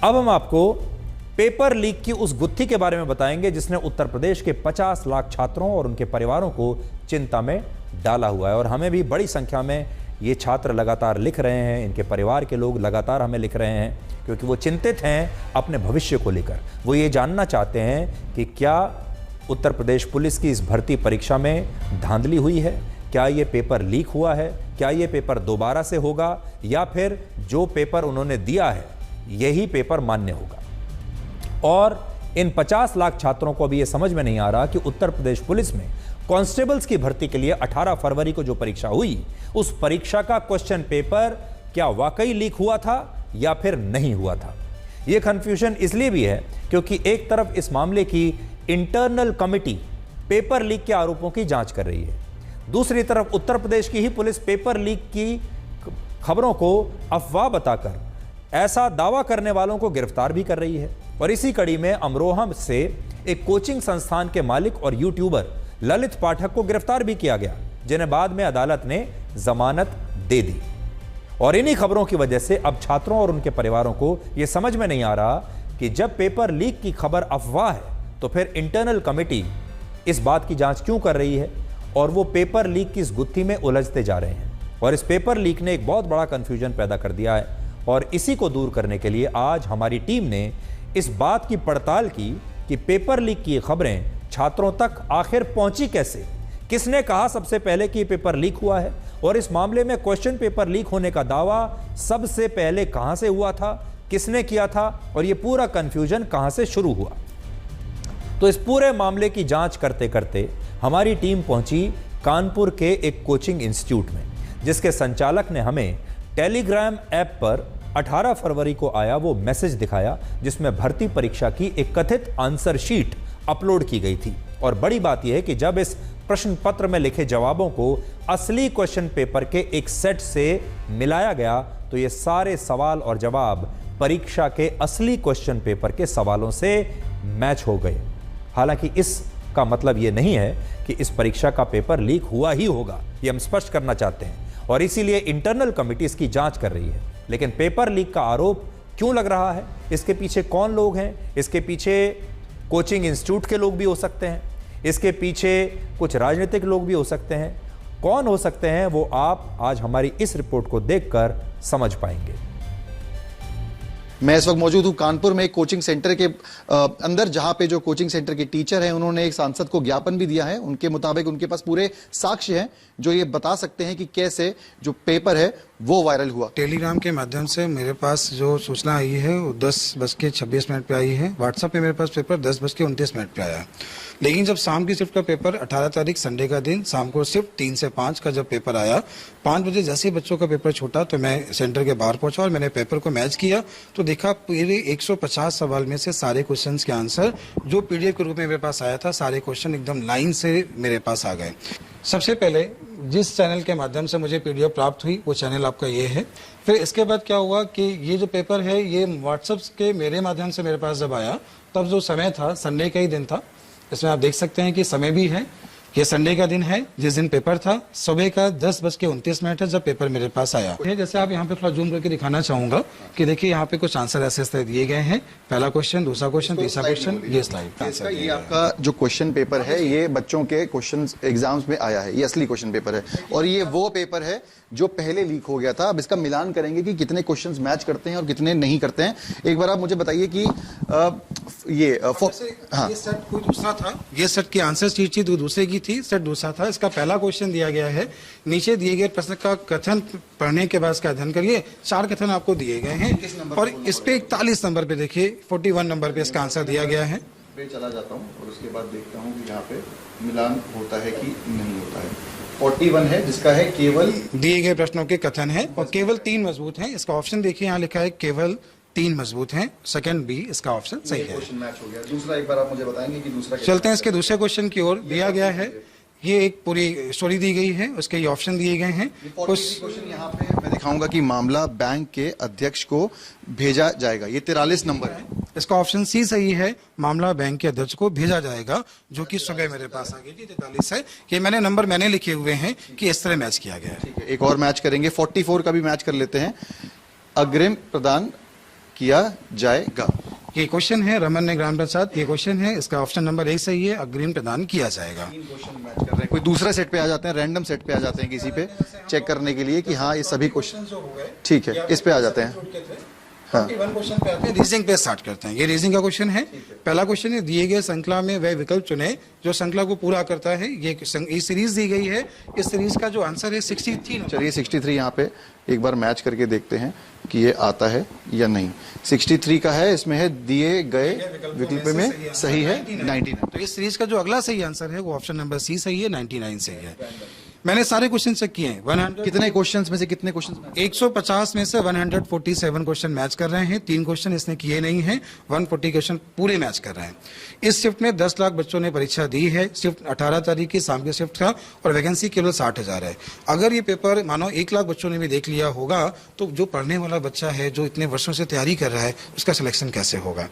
अब हम आपको पेपर लीक की उस गुत्थी के बारे में बताएंगे जिसने उत्तर प्रदेश के 50 लाख छात्रों और उनके परिवारों को चिंता में डाला हुआ है। और हमें भी बड़ी संख्या में ये छात्र लगातार लिख रहे हैं, इनके परिवार के लोग लगातार हमें लिख रहे हैं, क्योंकि वो चिंतित हैं अपने भविष्य को लेकर। वो ये जानना चाहते हैं कि क्या उत्तर प्रदेश पुलिस की इस भर्ती परीक्षा में धांधली हुई है, क्या ये पेपर लीक हुआ है, क्या ये पेपर दोबारा से होगा, या फिर जो पेपर उन्होंने दिया है यही पेपर मान्य होगा। और इन 50 लाख छात्रों को अभी ये समझ में नहीं आ रहा कि उत्तर प्रदेश पुलिस में कांस्टेबल्स की भर्ती के लिए 18 फरवरी को जो परीक्षा हुई, उस परीक्षा का क्वेश्चन पेपर क्या वाकई लीक हुआ था या फिर नहीं हुआ था। यह कंफ्यूजन इसलिए भी है क्योंकि एक तरफ इस मामले की इंटरनल कमिटी पेपर लीक के आरोपों की जांच कर रही है, दूसरी तरफ उत्तर प्रदेश की ही पुलिस पेपर लीक की खबरों को अफवाह बताकर ऐसा दावा करने वालों को गिरफ्तार भी कर रही है। और इसी कड़ी में अमरोहा से एक कोचिंग संस्थान के मालिक और यूट्यूबर ललित पाठक को गिरफ्तार भी किया गया, जिन्हें बाद में अदालत ने जमानत दे दी। और इन्हीं खबरों की वजह से अब छात्रों और उनके परिवारों को यह समझ में नहीं आ रहा कि जब पेपर लीक की खबर अफवाह है तो फिर इंटरनल कमेटी इस बात की जांच क्यों कर रही है, और वो पेपर लीक की इस गुत्थी में उलझते जा रहे हैं। और इस पेपर लीक ने एक बहुत बड़ा कंफ्यूजन पैदा कर दिया है, और इसी को दूर करने के लिए आज हमारी टीम ने इस बात की पड़ताल की कि पेपर लीक की खबरें छात्रों तक आखिर पहुंची कैसे, किसने कहा सबसे पहले कि पेपर लीक हुआ है, और इस मामले में क्वेश्चन पेपर लीक होने का दावा सबसे पहले कहां से हुआ था, किसने किया था, और यह पूरा कंफ्यूजन कहां से शुरू हुआ। तो इस पूरे मामले की जांच करते करते हमारी टीम पहुंची कानपुर के एक कोचिंग इंस्टीट्यूट में, जिसके संचालक ने हमें टेलीग्राम ऐप पर 18 फरवरी को आया वो मैसेज दिखाया, जिसमें भर्ती परीक्षा की एक कथित आंसर शीट अपलोड की गई थी। और बड़ी बात यह है कि जब इस प्रश्न पत्र में लिखे जवाबों को असली क्वेश्चन पेपर के एक सेट से मिलाया गया तो ये सारे सवाल और जवाब परीक्षा के असली क्वेश्चन पेपर के सवालों से मैच हो गए। हालांकि इसका मतलब ये नहीं है कि इस परीक्षा का पेपर लीक हुआ ही होगा, ये हम स्पष्ट करना चाहते हैं, और इसीलिए इंटरनल कमिटी इसकी जांच कर रही है। लेकिन पेपर लीक का आरोप क्यों लग रहा है, इसके पीछे कौन लोग हैं, इसके पीछे कोचिंग इंस्टीट्यूट के लोग भी हो सकते हैं, इसके पीछे कुछ राजनीतिक लोग भी हो सकते हैं। कौन हो सकते हैं वो आप आज हमारी इस रिपोर्ट को देखकर समझ पाएंगे। मैं इस वक्त मौजूद हूं कानपुर में एक कोचिंग सेंटर के अंदर, जहां पे जो कोचिंग सेंटर के टीचर हैं उन्होंने एक सांसद को ज्ञापन भी दिया है। उनके मुताबिक उनके पास पूरे साक्ष्य हैं जो ये बता सकते हैं कि कैसे जो पेपर है वो वायरल हुआ। टेलीग्राम के माध्यम से मेरे पास जो सूचना आई है वो 10:26 पे आई है। व्हाट्सएप पे मेरे पास पेपर 10:29 पे आया है। लेकिन जब शाम की शिफ्ट का पेपर 18 तारीख संडे का दिन शाम को शिफ्ट 3 से 5 का जब पेपर आया, 5 बजे जैसे ही बच्चों का पेपर छूटा तो मैं सेंटर के बाहर पहुंचा और मैंने पेपर को मैच किया तो देखा पूरे 150 सवाल में से सारे क्वेश्चंस के आंसर जो पीडीएफ के रूप में मेरे पास आया था, सारे क्वेश्चन एकदम लाइन से मेरे पास आ गए। सबसे पहले जिस चैनल के माध्यम से मुझे पीडीएफ प्राप्त हुई वो चैनल आपका ये है। फिर इसके बाद क्या हुआ कि ये जो पेपर है ये व्हाट्सएप के मेरे माध्यम से मेरे पास जब आया तब जो समय था संडे का ही दिन था। इसमें आप देख सकते हैं कि समय भी है, ये संडे का दिन है जिस दिन पेपर था। सुबह का 10:29 है जब पेपर मेरे पास आया। जैसे आप यहाँ पे थोड़ा जूम करके दिखाना चाहूंगा कि देखिए यहाँ पे कुछ आंसर ऐसे दिए गए हैं। पहला क्वेश्चन, दूसरा क्वेश्चन, तीसरा क्वेश्चन, ये स्लाइड। ये आपका जो क्वेश्चन पेपर है ये बच्चों के क्वेश्चन एग्जाम्स में आया है, ये असली क्वेश्चन पेपर है। और ये वो पेपर है जो पहले लीक हो गया था। अब इसका मिलान करेंगे कि कितने क्वेश्चंस मैच करते हैं और कितने नहीं करते हैं। एक बार आप मुझे बताइए कि ये सेट कोई दूसरा था, ये सेट की आंसर शीट थी, दूसरे की थी, सेट दूसरा था। इसका पहला क्वेश्चन दिया गया है, नीचे दिए गए प्रश्न का कथन पढ़ने के बाद इसका अध्ययन करिए। 4 कथन आपको दिए गए हैं और इस पे 41 नंबर पे देखिए 41 नंबर पे इसका आंसर दिया गया है। मैं चला जाता हूँ और उसके बाद देखता हूँ कि यहाँ पे मिलान होता है कि नहीं होता है। 41 है जिसका है केवल दिए गए प्रश्नों के कथन है और केवल 3 मजबूत हैं। इसका ऑप्शन देखिए यहाँ लिखा है केवल 3 मजबूत हैं। सेकंड बी इसका ऑप्शन सही है। क्वेश्चन मैच हो गया। दूसरा एक बार आप मुझे बताएंगे कि दूसरा चलते हैं इसके दूसरे क्वेश्चन की ओर। दिया गया है, ये एक पूरी स्टोरी दी गई है, उसके ये ऑप्शन दिए गए हैं। उस क्वेश्चन यहाँ पे मैं दिखाऊंगा कि मामला बैंक के अध्यक्ष को भेजा जाएगा। ये 43 नंबर है। इसका ऑप्शन सी सही है, मामला बैंक के अध्यक्ष को भेजा जाएगा, जो कि सुबह मेरे पास आ गई थी। 43 है, ये नंबर मैंने लिखे हुए हैं कि इस तरह मैच किया गया है। एक और मैच करेंगे, 44 का भी मैच कर लेते हैं। अग्रिम प्रदान किया जाएगा। ये क्वेश्चन है रमन ने ग्राम प्रसाद, ये क्वेश्चन है, इसका ऑप्शन नंबर 1 सही है, अग्रिम प्रदान किया जाएगा। मैच कर रहे हैं, कोई दूसरा सेट पे आ जाते हैं, रैंडम सेट पे आ जाते हैं किसी पे चेक करने के लिए कि हाँ ये सभी क्वेश्चन ठीक है, इस पे आ जाते हैं। हाँ। क्वेश्चन पे आते हैं, रीजनिंग पे स्टार्ट करते हैं। ये रीजनिंग का क्वेश्चन है। पहला क्वेश्चन है, दिए गए श्रृंखला में वह विकल्प चुने जो श्रृंखला को पूरा करता है। ये सीरीज दी गई है, इस सीरीज का जो आंसर है 63। चलिए 63 यहाँ पे एक बार मैच करके देखते हैं कि ये आता है या नहीं। 63 का है, इसमें है दिए गए विकल्प में सही है 99। तो इस सीरीज का जो अगला सही आंसर है वो ऑप्शन नंबर सी सही है, 99 सही है। मैंने सारे क्वेश्चन चेक किए हैं। 100 कितने क्वेश्चंस में से कितने क्वेश्चन? 150 में से 147 क्वेश्चन मैच कर रहे हैं। 3 क्वेश्चन इसने किए नहीं हैं, 140 क्वेश्चन पूरे मैच कर रहे हैं। इस शिफ्ट में 10 लाख बच्चों ने परीक्षा दी है। शिफ्ट 18 तारीख की शाम के शिफ्ट का, और वैकेंसी केवल 60,000 है। अगर ये पेपर मानो 1 लाख बच्चों ने भी देख लिया होगा तो जो पढ़ने वाला बच्चा है, जो इतने वर्षों से तैयारी कर रहा है, उसका सिलेक्शन कैसे होगा?